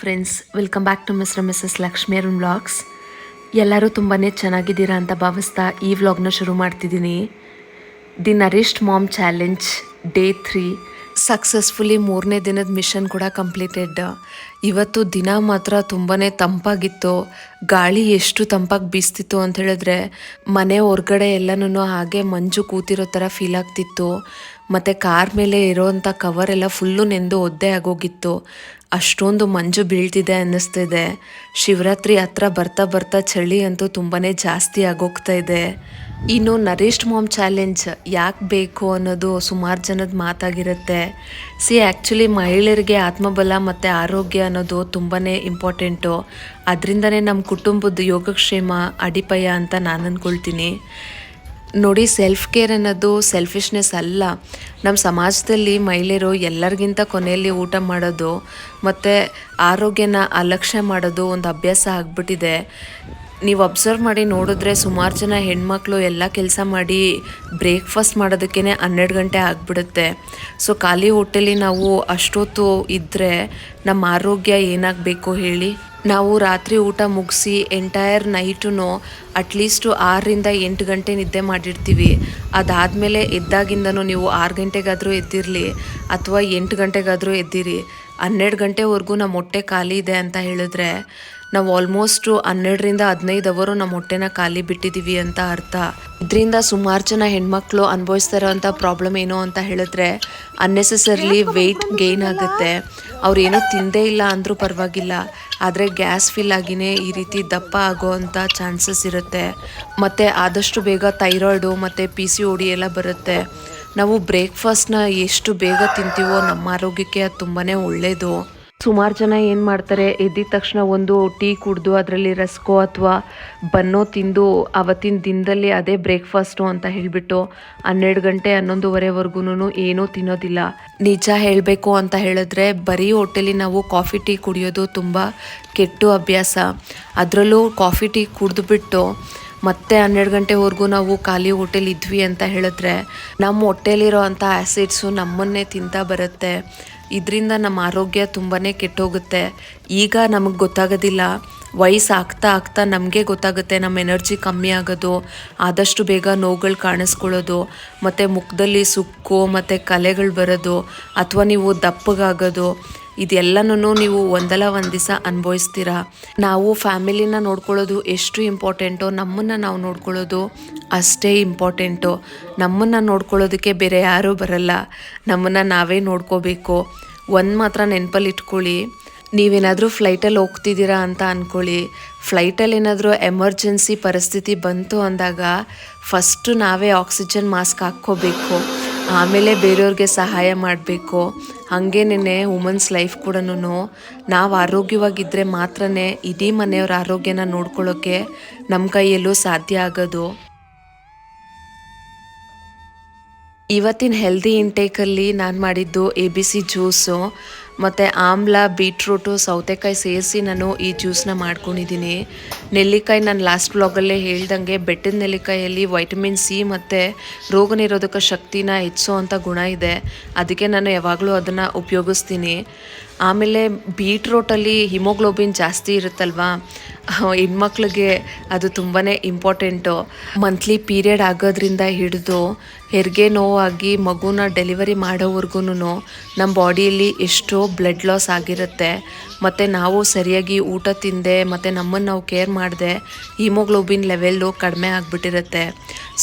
Friends, welcome back to Mr Mrs Lakshmi Arun vlogs. ಎಲ್ಲರೂ ತುಂಬಾ ಚೆನ್ನಾಗಿದ್ದೀರಾ ಅಂತ ಭಾವಿಸ್ತಾ ಈ ವ್ಲಾಗ್ನ ಶುರು ಮಾಡ್ತಿದ್ದೀನಿ. The nourished mom challenge day 3 successfully 3ನೇ ದಿನದ ಮಿಷನ್ ಕೂಡ ಕಂಪ್ಲೀಟೆಡ್. ಇವತ್ತು ದಿನ ಮಾತ್ರ ತುಂಬಾ ತಂಪಾಗಿತ್ತು. ಗಾಳಿ ಎಷ್ಟು ತಂಪಾಗಿ ಬೀಸ್ತಿತ್ತು ಅಂತ ಹೇಳಿದ್ರೆ ಮನೆ ಹೊರಗಡೆ ಎಲ್ಲನೂ ಹಾಗೆ ಮಂಜು ಕೂತಿರೋ ಥರ ಫೀಲ್ ಆಗ್ತಿತ್ತು. ಮತ್ತು ಕಾರ್ ಮೇಲೆ ಇರೋವಂಥ ಕವರ್ ಎಲ್ಲ ಫುಲ್ಲು ನೆಂದು ಒದ್ದೆ ಆಗೋಗಿತ್ತು. ಅಷ್ಟೊಂದು ಮಂಜು ಬೀಳ್ತಿದೆ ಅನ್ನಿಸ್ತಿದೆ. ಶಿವರಾತ್ರಿ ಹತ್ರ ಬರ್ತಾ ಬರ್ತಾ ಚಳಿ ಅಂತೂ ತುಂಬಾ ಜಾಸ್ತಿ ಆಗೋಗ್ತಾ ಇದೆ. ಇನ್ನು ನರಿಷ್ಡ್ ಮಾಮ್ ಚಾಲೆಂಜ್ ಯಾಕೆ ಬೇಕು ಅನ್ನೋದು ಸುಮಾರು ಜನದ ಮಾತಾಗಿರುತ್ತೆ. ಆ್ಯಕ್ಚುಲಿ ಮಹಿಳೆಯರಿಗೆ ಆತ್ಮಬಲ ಮತ್ತು ಆರೋಗ್ಯ ಅನ್ನೋದು ತುಂಬಾ ಇಂಪಾರ್ಟೆಂಟು. ಅದರಿಂದನೇ ನಮ್ಮ ಕುಟುಂಬದ ಯೋಗಕ್ಷೇಮ ಅಡಿಪಾಯ ಅಂತ ನಾನು ಅಂದ್ಕೊಳ್ತೀನಿ. ನೋಡಿ, ಸೆಲ್ಫ್ ಕೇರ್ ಅನ್ನೋದು ಸೆಲ್ಫಿಶ್ನೆಸ್ ಅಲ್ಲ. ನಮ್ಮ ಸಮಾಜದಲ್ಲಿ ಮಹಿಳೆಯರು ಎಲ್ಲರಿಗಿಂತ ಕೊನೆಯಲ್ಲಿ ಊಟ ಮಾಡೋದು ಮತ್ತು ಆರೋಗ್ಯನ ಅಲಕ್ಷ್ಯ ಮಾಡೋದು ಒಂದು ಅಭ್ಯಾಸ ಆಗಿಬಿಟ್ಟಿದೆ. ನೀವು ಅಬ್ಸರ್ವ್ ಮಾಡಿ ನೋಡಿದ್ರೆ ಸುಮಾರು ಜನ ಹೆಣ್ಮಕ್ಳು ಎಲ್ಲ ಕೆಲಸ ಮಾಡಿ ಬ್ರೇಕ್ಫಾಸ್ಟ್ ಮಾಡೋದಕ್ಕೇ 12 ಗಂಟೆ ಆಗಿಬಿಡುತ್ತೆ. ಸೊ ಖಾಲಿ ಹೊಟ್ಟೆಲಿ ನಾವು ಅಷ್ಟೊತ್ತು ಇದ್ದರೆ ನಮ್ಮ ಆರೋಗ್ಯ ಏನಾಗಬೇಕು ಹೇಳಿ. ನಾವು ರಾತ್ರಿ ಊಟ ಮುಗಿಸಿ ಎಂಟೈರ್ ನೈಟು ಅಟ್ಲೀಸ್ಟು 6ರಿಂದ 8 ಗಂಟೆ ನಿದ್ದೆ ಮಾಡಿರ್ತೀವಿ. ಅದಾದಮೇಲೆ ಎದ್ದಾಗಿಂದನೂ ನೀವು 6 ಗಂಟೆಗಾದರೂ ಎದ್ದಿರಲಿ ಅಥವಾ 8 ಗಂಟೆಗಾದರೂ ಎದ್ದಿರಿ, 12 ಗಂಟೆವರೆಗೂ ನಮ್ಮ ಹೊಟ್ಟೆ ಖಾಲಿ ಇದೆ ಅಂತ ಹೇಳಿದ್ರೆ ನಾವು ಆಲ್ಮೋಸ್ಟು 12ರಿಂದ 15 ಅವರು ನಮ್ಮ ಹೊಟ್ಟೆನ ಖಾಲಿ ಬಿಟ್ಟಿದ್ದೀವಿ ಅಂತ ಅರ್ಥ. ಇದರಿಂದ ಸುಮಾರು ಜನ ಹೆಣ್ಮಕ್ಳು ಅನುಭವಿಸ್ತಾ ಇರೋವಂಥ ಪ್ರಾಬ್ಲಮ್ ಏನು ಅಂತ ಹೇಳಿದ್ರೆ ಅನ್ನೆಸೆಸರ್ಲಿ ವೆಯ್ಟ್ ಗೇನ್ ಆಗುತ್ತೆ. ಅವ್ರು ಏನೋ ತಿಂದೇ ಇಲ್ಲ ಅಂದರೂ ಪರವಾಗಿಲ್ಲ, ಆದರೆ ಗ್ಯಾಸ್ ಫಿಲ್ ಆಗಿನೇ ಈ ರೀತಿ ದಪ್ಪ ಆಗೋವಂಥ ಚಾನ್ಸಸ್ ಇರುತ್ತೆ. ಮತ್ತು ಆದಷ್ಟು ಬೇಗ ಥೈರಾಯ್ಡು ಮತ್ತು PCOD ಎಲ್ಲ ಬರುತ್ತೆ. ನಾವು ಬ್ರೇಕ್ಫಾಸ್ಟ್ನ ಎಷ್ಟು ಬೇಗ ತಿಂತೀವೋ ನಮ್ಮ ಆರೋಗ್ಯಕ್ಕೆ ಅದು ತುಂಬಾ ಒಳ್ಳೆಯದು. ಸುಮಾರು ಜನ ಏನು ಮಾಡ್ತಾರೆ, ಎದ್ದಿದ ತಕ್ಷಣ ಒಂದು ಟೀ ಕುಡಿದು ಅದರಲ್ಲಿ ರಸ್ಕೋ ಅಥವಾ ಬನ್ನೋ ತಿಂದು ಅವತ್ತಿನ ದಿನದಲ್ಲಿ ಅದೇ ಬ್ರೇಕ್ಫಾಸ್ಟು ಅಂತ ಹೇಳಿಬಿಟ್ಟು 12 ಗಂಟೆ 11:30ವರೆಗೂ ಏನೂ ತಿನ್ನೋದಿಲ್ಲ. ನಿಜ ಹೇಳಬೇಕು ಅಂತ ಹೇಳಿದ್ರೆ ಬರೀ ಹೊಟ್ಟೆಲಿ ನಾವು ಕಾಫಿ ಟೀ ಕುಡಿಯೋದು ತುಂಬ ಕೆಟ್ಟ ಅಭ್ಯಾಸ. ಅದರಲ್ಲೂ ಕಾಫಿ ಟೀ ಕುಡಿದ್ಬಿಟ್ಟು ಮತ್ತೆ 12 ಗಂಟೆವರೆಗೂ ನಾವು ಖಾಲಿ ಹೊಟ್ಟೆಲಿ ಇದ್ವಿ ಅಂತ ಹೇಳಿದ್ರೆ ನಮ್ಮ ಹೊಟ್ಟೆಲಿರೋ ಅಂಥ ಆ್ಯಸಿಡ್ಸು ನಮ್ಮನ್ನೇ ತಿಂತಾ ಬರುತ್ತೆ. ಇದರಿಂದ ನಮ್ಮ ಆರೋಗ್ಯ ತುಂಬಾ ಕೆಟ್ಟೋಗುತ್ತೆ. ಈಗ ನಮಗೆ ಗೊತ್ತಾಗೋದಿಲ್ಲ, ವಯಸ್ಸು ಆಗ್ತಾ ಆಗ್ತಾ ನಮಗೆ ಗೊತ್ತಾಗುತ್ತೆ ನಮ್ಮ ಎನರ್ಜಿ ಕಮ್ಮಿ ಆಗೋದು, ಆದಷ್ಟು ಬೇಗ ನೋವುಗಳು ಕಾಣಿಸ್ಕೊಳ್ಳೋದು, ಮತ್ತು ಮುಖದಲ್ಲಿ ಸುಕ್ಕು ಮತ್ತು ಕಲೆಗಳು ಬರೋದು ಅಥವಾ ನೀವು ದಪ್ಪಗಾಗೋದು. ಇದೆಲ್ಲನೂ ನೀವು ಒಂದಲ್ಲ ಒಂದು ದಿವಸ ಅನುಭವಿಸ್ತೀರ. ನಾವು ಫ್ಯಾಮಿಲಿನ ನೋಡ್ಕೊಳ್ಳೋದು ಎಷ್ಟು ಇಂಪಾರ್ಟೆಂಟೋ ನಮ್ಮನ್ನು ನಾವು ನೋಡ್ಕೊಳ್ಳೋದು ಅಷ್ಟೇ ಇಂಪಾರ್ಟೆಂಟು. ನಮ್ಮನ್ನು ನೋಡ್ಕೊಳ್ಳೋದಕ್ಕೆ ಬೇರೆ ಯಾರೂ ಬರಲ್ಲ, ನಮ್ಮನ್ನು ನಾವೇ ನೋಡ್ಕೋಬೇಕು. ಒಂದು ಮಾತ್ರ ನೆನಪಲ್ಲಿ ಇಟ್ಕೊಳ್ಳಿ, ನೀವೇನಾದರೂ ಫ್ಲೈಟಲ್ಲಿ ಹೋಗ್ತಿದ್ದೀರಾ ಅಂತ ಅಂದ್ಕೊಳ್ಳಿ. ಫ್ಲೈಟಲ್ಲಿ ಏನಾದರೂ ಎಮರ್ಜೆನ್ಸಿ ಪರಿಸ್ಥಿತಿ ಬಂತು ಅಂದಾಗ ಫಸ್ಟು ನಾವೇ ಆಕ್ಸಿಜನ್ ಮಾಸ್ಕ್ ಹಾಕ್ಕೋಬೇಕು, ಆಮೇಲೆ ಬೇರೆಯವ್ರಿಗೆ ಸಹಾಯ ಮಾಡಬೇಕು. ಹಾಗೇನೇ ವುಮನ್ಸ್ ಲೈಫ್ ಕೂಡ ನಾವು ಆರೋಗ್ಯವಾಗಿದ್ದರೆ ಮಾತ್ರ ಇಡೀ ಮನೆಯವ್ರ ಆರೋಗ್ಯನ ನೋಡ್ಕೊಳ್ಳೋಕ್ಕೆ ನಮ್ಮ ಕೈಯಲ್ಲೂ ಸಾಧ್ಯ ಆಗೋದು. ಇವತ್ತಿನ ಹೆಲ್ದಿ ಇಂಟೇಕಲ್ಲಿ ನಾನು ಮಾಡಿದ್ದು ABC ಜ್ಯೂಸು ಮತ್ತು ಆಮ್ಲ, ಬೀಟ್ರೂಟು, ಸೌತೆಕಾಯಿ ಸೇರಿಸಿ ನಾನು ಈ ಜ್ಯೂಸನ್ನ ಮಾಡ್ಕೊಂಡಿದ್ದೀನಿ. ನೆಲ್ಲಿಕಾಯಿ ನಾನು ಲಾಸ್ಟ್ ವ್ಲಾಗಲ್ಲೇ ಹೇಳ್ದಂಗೆ ಬೆಟ್ಟದ ನೆಲ್ಲಿಕಾಯಲ್ಲಿ ವೈಟಮಿನ್ C ಮತ್ತು ರೋಗ ನಿರೋಧಕ ಶಕ್ತಿನ ಹೆಚ್ಚಿಸೋವಂಥ ಗುಣ ಇದೆ. ಅದಕ್ಕೆ ನಾನು ಯಾವಾಗಲೂ ಅದನ್ನು ಉಪಯೋಗಿಸ್ತೀನಿ. ಆಮೇಲೆ ಬೀಟ್ರೋಟಲ್ಲಿ ಹಿಮೋಗ್ಲೋಬಿನ್ ಜಾಸ್ತಿ ಇರುತ್ತಲ್ವಾ, ಹೆಣ್ಮಕ್ಳಿಗೆ ಅದು ತುಂಬಾ ಇಂಪಾರ್ಟೆಂಟು. ಮಂತ್ಲಿ ಪೀರಿಯಡ್ ಆಗೋದ್ರಿಂದ ಹಿಡಿದು ಹೆರಿಗೆ ನೋವಾಗಿ ಮಗುನ ಡೆಲಿವರಿ ಮಾಡೋವರೆಗೂ ನಮ್ಮ ಬಾಡಿಯಲ್ಲಿ ಎಷ್ಟೋ ಬ್ಲಡ್ ಲಾಸ್ ಆಗಿರುತ್ತೆ. ಮತ್ತು ನಾವು ಸರಿಯಾಗಿ ಊಟ ತಿಂದೆ ಮತ್ತು ನಮ್ಮನ್ನು ನಾವು ಕೇರ್ ಮಾಡದೆ ಹಿಮೋಗ್ಲೋಬಿನ್ ಲೆವೆಲ್ಲು ಕಡಿಮೆ ಆಗಿಬಿಟ್ಟಿರುತ್ತೆ.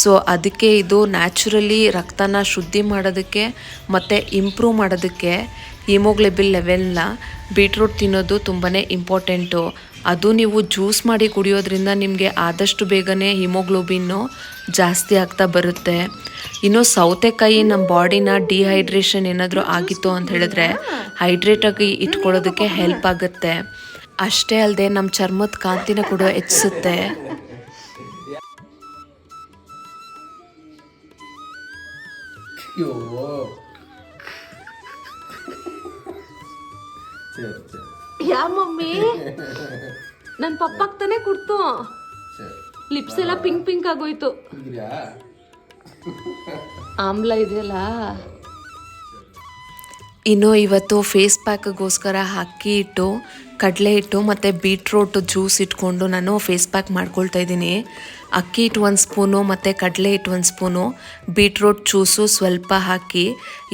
ಸೊ ಅದಕ್ಕೆ ಇದು ನ್ಯಾಚುರಲಿ ರಕ್ತನ ಶುದ್ಧಿ ಮಾಡೋದಕ್ಕೆ ಮತ್ತು ಇಂಪ್ರೂವ್ ಮಾಡೋದಕ್ಕೆ ಹಿಮೋಗ್ಲೋಬಿನ್ ಲೆವೆಲ್ನ ಬೀಟ್ರೂಟ್ ತಿನ್ನೋದು ತುಂಬಾ ಇಂಪಾರ್ಟೆಂಟು. ಅದು ನೀವು ಜ್ಯೂಸ್ ಮಾಡಿ ಕುಡಿಯೋದ್ರಿಂದ ನಿಮಗೆ ಆದಷ್ಟು ಬೇಗನೆ ಹಿಮೋಗ್ಲೋಬಿನ್ನು ಜಾಸ್ತಿ ಆಗ್ತಾ ಬರುತ್ತೆ. ಇನ್ನು ಸೌತೆಕಾಯಿ ನಮ್ಮ ಬಾಡಿನ ಡಿಹೈಡ್ರೇಷನ್ ಏನಾದರೂ ಆಗಿತ್ತು ಅಂತ ಹೇಳಿದ್ರೆ ಹೈಡ್ರೇಟಾಗಿ ಇಟ್ಕೊಳ್ಳೋದಕ್ಕೆ ಹೆಲ್ಪ್ ಆಗುತ್ತೆ. ಅಷ್ಟೇ ಅಲ್ಲದೆ ನಮ್ಮ ಚರ್ಮದ ಕಾಂತಿನ ಕೂಡ ಹೆಚ್ಚಿಸುತ್ತೆ. ಯಾ ಮಮ್ಮಿ ನನ್ನ ಪಪ್ಪಗೆ ತಾನೇ ಕೊಡ್ತು, ಲಿಪ್ಸ್ ಎಲ್ಲ ಪಿಂಕ್ ಪಿಂಕ್ ಆಗೋಯ್ತು. ಆಮ್ಲ ಇದೆಯಲ್ಲ ಇನ್ನು ಇವತ್ತು ಫೇಸ್ ಪ್ಯಾಕ್ಗೋಸ್ಕರ ಅಕ್ಕಿ ಹಿಟ್ಟು, ಕಡಲೆ ಹಿಟ್ಟು ಮತ್ತು ಬೀಟ್ರೋಟ್ ಜ್ಯೂಸ್ ಇಟ್ಕೊಂಡು ನಾನು ಫೇಸ್ ಪ್ಯಾಕ್ ಮಾಡ್ಕೊಳ್ತಾ ಇದ್ದೀನಿ. ಅಕ್ಕಿ ಹಿಟ್ಟು 1 ಸ್ಪೂನು ಮತ್ತು ಕಡಲೆ ಹಿಟ್ಟು 1 ಸ್ಪೂನು, ಬೀಟ್ರೋಟ್ ಜ್ಯೂಸು ಸ್ವಲ್ಪ ಹಾಕಿ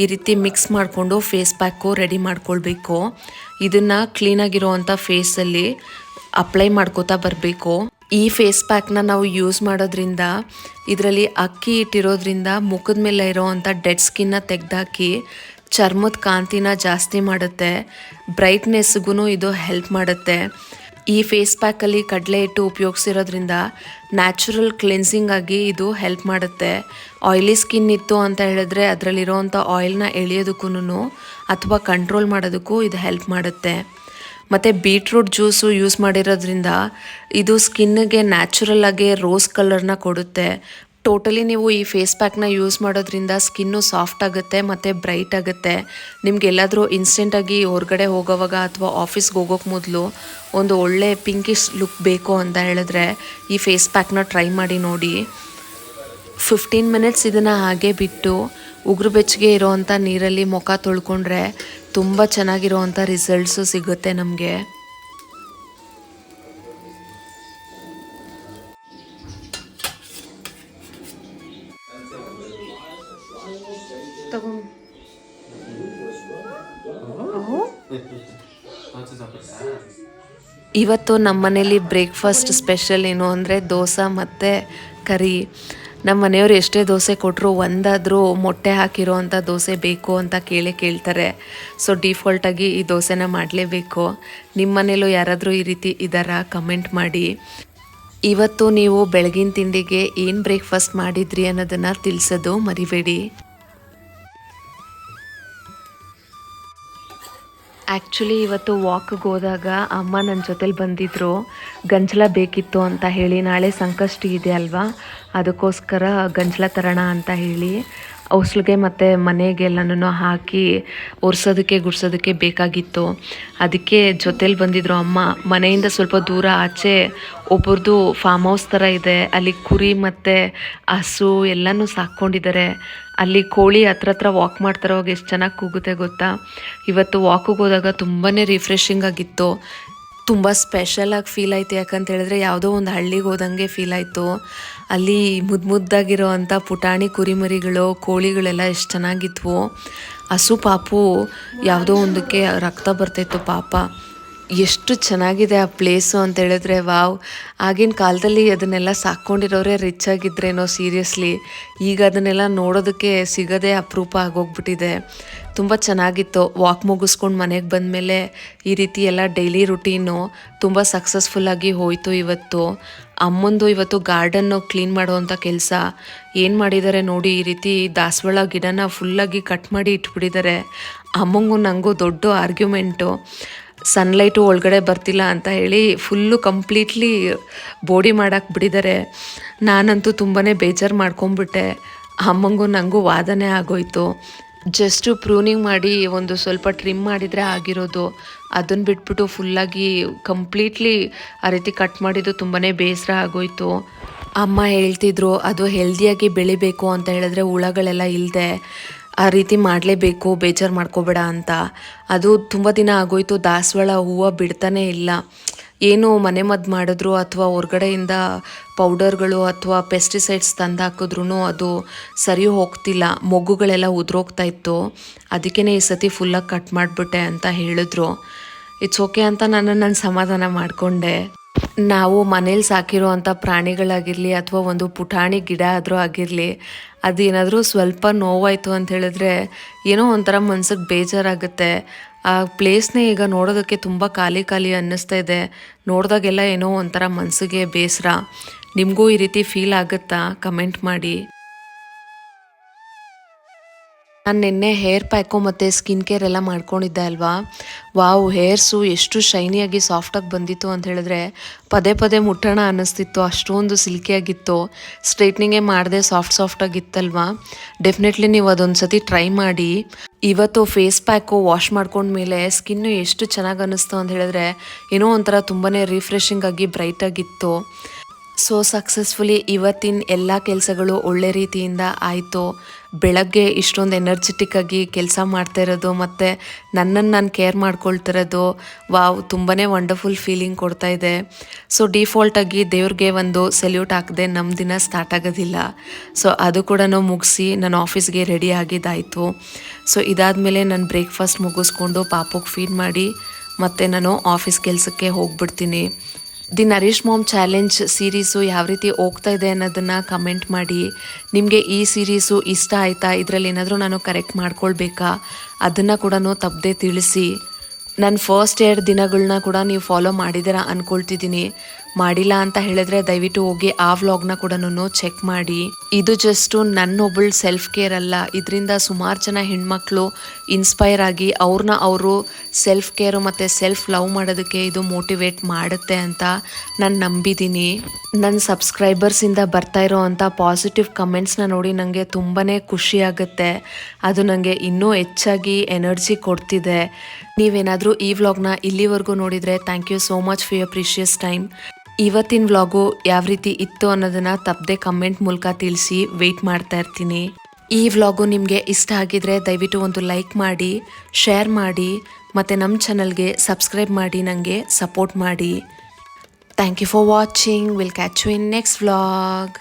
ಈ ರೀತಿ ಮಿಕ್ಸ್ ಮಾಡಿಕೊಂಡು ಫೇಸ್ ಪ್ಯಾಕು ರೆಡಿ ಮಾಡ್ಕೊಳ್ಬೇಕು. ಇದನ್ನು ಕ್ಲೀನಾಗಿರೋವಂಥ ಫೇಸಲ್ಲಿ ಅಪ್ಲೈ ಮಾಡ್ಕೋತಾ ಬರಬೇಕು. ಈ ಫೇಸ್ ಪ್ಯಾಕ್ನ ನಾವು ಯೂಸ್ ಮಾಡೋದ್ರಿಂದ ಇದರಲ್ಲಿ ಅಕ್ಕಿ ಹಿಟ್ಟಿರೋದ್ರಿಂದ ಮುಖದ ಮೇಲೆ ಇರೋವಂಥ ಡೆಡ್ ಸ್ಕಿನ್ನ ತೆಗೆದಾಕಿ ಚರ್ಮದ ಕಾಂತಿನ ಜಾಸ್ತಿ ಮಾಡುತ್ತೆ. ಬ್ರೈಟ್ನೆಸ್ಗೂ ಇದು ಹೆಲ್ಪ್ ಮಾಡುತ್ತೆ. ಈ ಫೇಸ್ ಪ್ಯಾಕಲ್ಲಿ ಕಡಲೆ ಹಿಟ್ಟು ಉಪಯೋಗಿಸಿರೋದ್ರಿಂದ ನ್ಯಾಚುರಲ್ ಕ್ಲೆನ್ಸಿಂಗ್ ಆಗಿ ಇದು ಹೆಲ್ಪ್ ಮಾಡುತ್ತೆ. ಆಯಿಲಿ ಸ್ಕಿನ್ ಇತ್ತು ಅಂತ ಹೇಳಿದ್ರೆ ಅದರಲ್ಲಿರೋವಂಥ ಆಯಿಲ್ನ ಎಳೆಯೋದಕ್ಕೂ ಅಥವಾ ಕಂಟ್ರೋಲ್ ಮಾಡೋದಕ್ಕೂ ಇದು ಹೆಲ್ಪ್ ಮಾಡುತ್ತೆ. ಮತ್ತು ಬೀಟ್ರೂಟ್ ಜ್ಯೂಸು ಯೂಸ್ ಮಾಡಿರೋದ್ರಿಂದ ಇದು ಸ್ಕಿನ್ನಿಗೆ ನ್ಯಾಚುರಲ್ ಆಗಿ ರೋಸ್ ಕಲರ್ನ ಕೊಡುತ್ತೆ. ಟೋಟಲಿ ನೀವು ಈ ಫೇಸ್ ಪ್ಯಾಕ್ನ ಯೂಸ್ ಮಾಡೋದ್ರಿಂದ ಸ್ಕಿನ್ನು ಸಾಫ್ಟ್ ಆಗುತ್ತೆ ಮತ್ತು ಬ್ರೈಟ್ ಆಗುತ್ತೆ. ನಿಮಗೆಲ್ಲಾದರೂ ಇನ್ಸ್ಟೆಂಟಾಗಿ ಹೊರಗಡೆ ಹೋಗೋವಾಗ ಅಥವಾ ಆಫೀಸ್ಗೆ ಹೋಗೋಕ್ಕೆ ಮೊದಲು ಒಂದು ಒಳ್ಳೆ ಪಿಂಕಿಶ್ ಲುಕ್ ಬೇಕು ಅಂತ ಹೇಳಿದ್ರೆ ಈ ಫೇಸ್ ಪ್ಯಾಕ್ನ ಟ್ರೈ ಮಾಡಿ ನೋಡಿ. 15 ಮಿನಿಟ್ಸ್ ಇದನ್ನು ಹಾಗೆ ಬಿಟ್ಟು ಉಗುರು ಬೆಚ್ಚಗೆ ಇರೋವಂಥ ನೀರಲ್ಲಿ ಮುಖ ತೊಳ್ಕೊಂಡ್ರೆ ತುಂಬ ಚೆನ್ನಾಗಿರೋವಂಥ ರಿಸಲ್ಟ್ಸು ಸಿಗುತ್ತೆ ನಮಗೆ. ಇವತ್ತು ನಮ್ಮ ಮನೇಲಿ ಬ್ರೇಕ್ಫಾಸ್ಟ್ ಸ್ಪೆಷಲ್ ಏನು ಅಂದರೆ ದೋಸೆ ಮತ್ತು ಕರಿ. ನಮ್ಮ ಮನೆಯವರು ಎಷ್ಟೇ ದೋಸೆ ಕೊಟ್ಟರು ಒಂದಾದರೂ ಮೊಟ್ಟೆ ಹಾಕಿರೋ ಅಂಥ ದೋಸೆ ಬೇಕು ಅಂತ ಕೇಳ್ತಾರೆ. ಸೊ ಡಿಫಾಲ್ಟಾಗಿ ಈ ದೋಸೆನ ಮಾಡಲೇಬೇಕು. ನಿಮ್ಮ ಮನೇಲೂ ಯಾರಾದರೂ ಈ ರೀತಿ ಇದ್ದಾರಾ ಕಮೆಂಟ್ ಮಾಡಿ. ಇವತ್ತು ನೀವು ಬೆಳಗಿನ ತಿಂಡಿಗೆ ಏನು ಬ್ರೇಕ್ಫಾಸ್ಟ್ ಮಾಡಿದ್ರಿ ಅನ್ನೋದನ್ನು ತಿಳಿಸೋದು ಮರಿಬೇಡಿ. ಆ್ಯಕ್ಚುಲಿ ಇವತ್ತು ವಾಕ್ಗೆ ಹೋದಾಗ ಅಮ್ಮ ನನ್ನ ಜೊತೆಲಿ ಬಂದಿದ್ದರು. ಗಂಜಲ ಬೇಕಿತ್ತು ಅಂತ ಹೇಳಿ, ನಾಳೆ ಸಂಕಷ್ಟಿ ಇದೆ ಅಲ್ವಾ, ಅದಕ್ಕೋಸ್ಕರ ಗಂಜಲ ತರೋಣ ಅಂತ ಹೇಳಿ ಔಸ್ಲಿಗೆ ಮತ್ತು ಮನೆಗೆಲ್ಲನೂ ಹಾಕಿ ಒರೆಸೋದಕ್ಕೆ ಗುಡ್ಸೋದಕ್ಕೆ ಬೇಕಾಗಿತ್ತು. ಅದಕ್ಕೆ ಜೊತೇಲಿ ಬಂದಿದ್ದರು ಅಮ್ಮ. ಮನೆಯಿಂದ ಸ್ವಲ್ಪ ದೂರ ಆಚೆ ಒಬ್ಬರದು ಫಾರ್ಮ್ ಹೌಸ್ ಥರ ಇದೆ. ಅಲ್ಲಿ ಕುರಿ ಮತ್ತು ಹಸು ಎಲ್ಲನೂ ಸಾಕ್ಕೊಂಡಿದ್ದಾರೆ. ಅಲ್ಲಿ ಕೋಳಿ ಹತ್ರ ವಾಕ್ ಮಾಡ್ತಾರೋವಾಗ ಎಷ್ಟು ಚೆನ್ನಾಗಿ ಕೂಗುತ್ತೆ ಗೊತ್ತಾ. ಇವತ್ತು ವಾಕಿಗೆ ಹೋದಾಗ ತುಂಬಾ ರಿಫ್ರೆಶಿಂಗ್ ಆಗಿತ್ತು. ತುಂಬ ಸ್ಪೆಷಲಾಗಿ ಫೀಲ್ ಆಯಿತು. ಯಾಕಂತ ಹೇಳಿದ್ರೆ ಯಾವುದೋ ಒಂದು ಹಳ್ಳಿಗೆ ಹೋದಂಗೆ ಫೀಲ್ ಆಯಿತು. ಅಲ್ಲಿ ಮುದ್ದಾಗಿರೋ ಅಂಥ ಪುಟಾಣಿ ಕುರಿಮರಿಗಳು, ಕೋಳಿಗಳೆಲ್ಲ ಎಷ್ಟು ಚೆನ್ನಾಗಿದ್ವು. ಹಸು ಪಾಪು ಯಾವುದೋ ಒಂದಕ್ಕೆ ರಕ್ತ ಬರ್ತಾಯಿತ್ತು ಪಾಪ. ಎಷ್ಟು ಚೆನ್ನಾಗಿದೆ ಆ ಪ್ಲೇಸು ಅಂತ ಹೇಳಿದ್ರೆ ವಾವ್. ಆಗಿನ ಕಾಲದಲ್ಲಿ ಅದನ್ನೆಲ್ಲ ಸಾಕ್ಕೊಂಡಿರೋರೇ ರಿಚ್ ಆಗಿದ್ರೇನೋ ಸೀರಿಯಸ್ಲಿ. ಈಗ ಅದನ್ನೆಲ್ಲ ನೋಡೋದಕ್ಕೆ ಸಿಗೋದೇ ಅಪರೂಪ ಆಗೋಗ್ಬಿಟ್ಟಿದೆ. ತುಂಬ ಚೆನ್ನಾಗಿತ್ತು. ವಾಕ್ ಮುಗಿಸ್ಕೊಂಡು ಮನೆಗೆ ಬಂದಮೇಲೆ ಈ ರೀತಿ ಎಲ್ಲ ಡೈಲಿ ರುಟೀನು ತುಂಬ ಸಕ್ಸಸ್ಫುಲ್ಲಾಗಿ ಹೋಯಿತು ಇವತ್ತು. ಅಮ್ಮಂದು ಇವತ್ತು ಗಾರ್ಡನ್ನು ಕ್ಲೀನ್ ಮಾಡುವಂಥ ಕೆಲಸ ಏನು ಮಾಡಿದ್ದಾರೆ ನೋಡಿ. ಈ ರೀತಿ ದಾಸವಾಳ ಗಿಡನ ಫುಲ್ಲಾಗಿ ಕಟ್ ಮಾಡಿ ಇಟ್ಬಿಟ್ಟಿದ್ದಾರೆ. ಅಮ್ಮಂಗೂ ನನಗೂ ದೊಡ್ಡ ಆರ್ಗ್ಯುಮೆಂಟು. ಸನ್ಲೈಟು ಒಳಗಡೆ ಬರ್ತಿಲ್ಲ ಅಂತ ಹೇಳಿ ಫುಲ್ಲು ಕಂಪ್ಲೀಟ್ಲಿ ಬೋಡಿ ಮಾಡಕ್ಕೆ ಬಿಟ್ಟಿದ್ದಾರೆ. ನಾನಂತೂ ತುಂಬಾ ಬೇಜಾರು ಮಾಡ್ಕೊಂಬಿಟ್ಟೆ. ಅಮ್ಮಂಗೂ ನನಗೂ ವಾದನೆ ಆಗೋಯ್ತು. ಜಸ್ಟು ಪ್ರೂನಿಂಗ್ ಮಾಡಿ ಒಂದು ಸ್ವಲ್ಪ ಟ್ರಿಮ್ ಮಾಡಿದರೆ ಆಗಿರೋದು. ಅದನ್ನು ಬಿಟ್ಬಿಟ್ಟು ಫುಲ್ಲಾಗಿ ಕಂಪ್ಲೀಟ್ಲಿ ಆ ರೀತಿ ಕಟ್ ಮಾಡಿದ್ದು ತುಂಬಾ ಬೇಸರ ಆಗೋಯ್ತು. ಅಮ್ಮ ಹೇಳ್ತಿದ್ರು ಅದು ಹೆಲ್ದಿಯಾಗಿ ಬೆಳಿಬೇಕು ಅಂತ ಹೇಳಿದ್ರೆ ಹುಳಗಳೆಲ್ಲ ಇಲ್ಲದೆ ಆ ರೀತಿ ಮಾಡಲೇಬೇಕು, ಬೇಜಾರು ಮಾಡ್ಕೋಬೇಡ ಅಂತ. ಅದು ತುಂಬ ದಿನ ಆಗೋಯ್ತು. ದಾಸವಾಳ ಹೂವು ಬಿಡ್ತಾನೇ ಇಲ್ಲ. ಏನು ಮನೆ ಮದ್ದು ಮಾಡಿದ್ರು ಅಥವಾ ಹೊರ್ಗಡೆಯಿಂದ ಪೌಡರ್ಗಳು ಅಥವಾ ಪೆಸ್ಟಿಸೈಡ್ಸ್ ತಂದು ಹಾಕಿದ್ರೂ ಅದು ಸರಿ ಹೋಗ್ತಿಲ್ಲ. ಮೊಗ್ಗುಗಳೆಲ್ಲ ಉದುರೋಗ್ತಾ ಇತ್ತು. ಅದಕ್ಕೇ ಈ ಸತಿ ಫುಲ್ಲಾಗಿ ಕಟ್ ಮಾಡಿಬಿಟ್ಟೆ ಅಂತ ಹೇಳಿದ್ರು. ಇಟ್ಸ್ ಓಕೆ ಅಂತ ನಾನು ಸಮಾಧಾನ ಮಾಡಿಕೊಂಡೆ. ನಾವು ಮನೇಲಿ ಸಾಕಿರೋ ಅಂಥ ಪ್ರಾಣಿಗಳಾಗಿರಲಿ ಅಥವಾ ಒಂದು ಪುಟಾಣಿ ಗಿಡ ಆದರೂ ಆಗಿರಲಿ, ಅದೇನಾದರೂ ಸ್ವಲ್ಪ ನೋವಾಯಿತು ಅಂತ ಹೇಳಿದ್ರೆ ಏನೋ ಒಂಥರ ಮನ್ಸಿಗೆ ಬೇಜಾರಾಗುತ್ತೆ. ಆ ಪ್ಲೇಸ್ನೇ ಈಗ ನೋಡೋದಕ್ಕೆ ತುಂಬ ಖಾಲಿ ಅನ್ನಿಸ್ತಾ ಇದೆ. ನೋಡಿದಾಗೆಲ್ಲ ಏನೋ ಒಂಥರ ಮನಸ್ಸಿಗೆ ಬೇಸರ. ನಿಮಗೂ ಈ ರೀತಿ ಫೀಲ್ ಆಗುತ್ತಾ ಕಮೆಂಟ್ ಮಾಡಿ. ನಾನು ನಿನ್ನೆ ಹೇರ್ ಪ್ಯಾಕು ಮತ್ತು ಸ್ಕಿನ್ ಕೇರ್ ಎಲ್ಲ ಮಾಡ್ಕೊಂಡಿದ್ದೆ ಅಲ್ವಾ. ವಾವ್, ಹೇರ್ಸು ಎಷ್ಟು ಶೈನಿಯಾಗಿ ಸಾಫ್ಟಾಗಿ ಬಂದಿತ್ತು ಅಂತ ಹೇಳಿದ್ರೆ ಪದೇ ಮುಟ್ಟೋಣ ಅನ್ನಿಸ್ತಿತ್ತು. ಅಷ್ಟೊಂದು ಸಿಲ್ಕಿಯಾಗಿತ್ತು. ಸ್ಟ್ರೈಟ್ನಿಂಗೇ ಮಾಡಿದೆ, ಸಾಫ್ಟಾಗಿತ್ತಲ್ವಾ. ಡೆಫಿನೆಟ್ಲಿ ನೀವು ಅದೊಂದು ಸತಿ ಟ್ರೈ ಮಾಡಿ. ಇವತ್ತು ಫೇಸ್ ಪ್ಯಾಕು ವಾಶ್ ಮಾಡ್ಕೊಂಡ್ಮೇಲೆ ಸ್ಕಿನ್ನು ಎಷ್ಟು ಚೆನ್ನಾಗಿ ಅನ್ನಿಸ್ತು ಅಂತ ಹೇಳಿದ್ರೆ ಏನೋ ಒಂಥರ ತುಂಬಾ ರಿಫ್ರೆಶಿಂಗ್ ಆಗಿ ಬ್ರೈಟಾಗಿತ್ತು. ಸೊ ಸಕ್ಸಸ್ಫುಲಿ ಇವತ್ತಿನ ಎಲ್ಲ ಕೆಲಸಗಳು ಒಳ್ಳೆ ರೀತಿಯಿಂದ ಆಯಿತು. ಬೆಳಗ್ಗೆ ಇಷ್ಟೊಂದು ಎನರ್ಜೆಟಿಕ್ ಆಗಿ ಕೆಲಸ ಮಾಡ್ತಾ ಇರೋದು ಮತ್ತು ನನ್ನನ್ನು ನಾನು ಕೇರ್ ಮಾಡ್ಕೊಳ್ತಿರೋದು ವಾವ್ ತುಂಬಾ ವಂಡರ್ಫುಲ್ ಫೀಲಿಂಗ್ ಕೊಡ್ತಾ ಇದೆ. ಸೊ ಡಿಫಾಲ್ಟಾಗಿ ದೇವ್ರಿಗೆ ಒಂದು ಸೆಲ್ಯೂಟ್ ಹಾಕದೆ ನಮ್ಮ ದಿನ ಸ್ಟಾರ್ಟ್ ಆಗೋದಿಲ್ಲ. ಸೊ ಅದು ಕೂಡ ಮುಗಿಸಿ ನಾನು ಆಫೀಸ್ಗೆ ರೆಡಿ ಆಗಿದ್ದಾಯಿತು. ಸೊ ಇದಾದಮೇಲೆ ನಾನು ಬ್ರೇಕ್ಫಾಸ್ಟ್ ಮುಗಿಸ್ಕೊಂಡು ಪಾಪುಗೆ ಫೀಡ್ ಮಾಡಿ ಮತ್ತು ನಾನು ಆಫೀಸ್ ಕೆಲಸಕ್ಕೆ ಹೋಗ್ಬಿಡ್ತೀನಿ. The nourish mom challenge series ಯಾವ ರೀತಿ ಹೋಗ್ತಾ ಇದೆ ಅನ್ನೋದನ್ನು ಕಮೆಂಟ್ ಮಾಡಿ. ನಿಮಗೆ ಈ ಸೀರೀಸು ಇಷ್ಟ ಆಯಿತಾ, ಇದರಲ್ಲಿ ಏನಾದರೂ ನಾನು ಕರೆಕ್ಟ್ ಮಾಡ್ಕೊಳ್ಬೇಕಾ ಅದನ್ನು ಕೂಡ ತಪ್ಪದೆ ತಿಳಿಸಿ. ನನ್ನ ಫಸ್ಟ್ 2 ದಿನಗಳನ್ನ ಕೂಡ ನೀವು ಫಾಲೋ ಮಾಡಿದ್ದೀರಾ ಅಂದ್ಕೊಳ್ತಿದ್ದೀನಿ. ಮಾಡಿಲ್ಲ ಅಂತ ಹೇಳಿದ್ರೆ ದಯವಿಟ್ಟು ಹೋಗಿ ಆ ವ್ಲಾಗ್ನ ಕೂಡ ಚೆಕ್ ಮಾಡಿ. ಇದು ಜಸ್ಟು ನನ್ನೊಬ್ಬಳು ಸೆಲ್ಫ್ ಕೇರ್ ಅಲ್ಲ, ಇದರಿಂದ ಸುಮಾರು ಜನ ಹೆಣ್ಮಕ್ಳು ಇನ್ಸ್ಪೈರ್ ಆಗಿ ಅವ್ರನ್ನ ಅವರು ಸೆಲ್ಫ್ ಕೇರು ಮತ್ತು ಸೆಲ್ಫ್ ಲವ್ ಮಾಡೋದಕ್ಕೆ ಇದು ಮೋಟಿವೇಟ್ ಮಾಡುತ್ತೆ ಅಂತ ನಾನು ನಂಬಿದ್ದೀನಿ. ನನ್ನ ಸಬ್ಸ್ಕ್ರೈಬರ್ಸಿಂದ ಬರ್ತಾ ಇರೋ ಅಂಥ ಪಾಸಿಟಿವ್ ಕಮೆಂಟ್ಸ್ನ ನೋಡಿ ನನಗೆ ತುಂಬಾ ಖುಷಿ ಆಗುತ್ತೆ. ಅದು ನನಗೆ ಇನ್ನೂ ಹೆಚ್ಚಾಗಿ ಎನರ್ಜಿ ಕೊಡ್ತಿದೆ. ನೀವೇನಾದರೂ ಈ ವ್ಲಾಗ್ನ ಇಲ್ಲಿವರೆಗೂ ನೋಡಿದರೆ thank you so much for your precious time. ಇವತ್ತಿನ ವ್ಲಾಗು ಯಾವ ರೀತಿ ಇತ್ತು ಅನ್ನೋದನ್ನು ತಪ್ಪದೆ ಕಮೆಂಟ್ ಮೂಲಕ ತಿಳಿಸಿ, ವೆಯ್ಟ್ ಮಾಡ್ತಾ ಇರ್ತೀನಿ. ಈ ವ್ಲಾಗು ನಿಮಗೆ ಇಷ್ಟ ಆಗಿದ್ರೆ ದಯವಿಟ್ಟು ಒಂದು ಲೈಕ್ ಮಾಡಿ, ಶೇರ್ ಮಾಡಿ ಮತ್ತು ನಮ್ಮ ಚಾನಲ್ಗೆ ಸಬ್ಸ್ಕ್ರೈಬ್ ಮಾಡಿ ನನಗೆ ಸಪೋರ್ಟ್ ಮಾಡಿ. Thank you for watching. Will catch you in next vlog.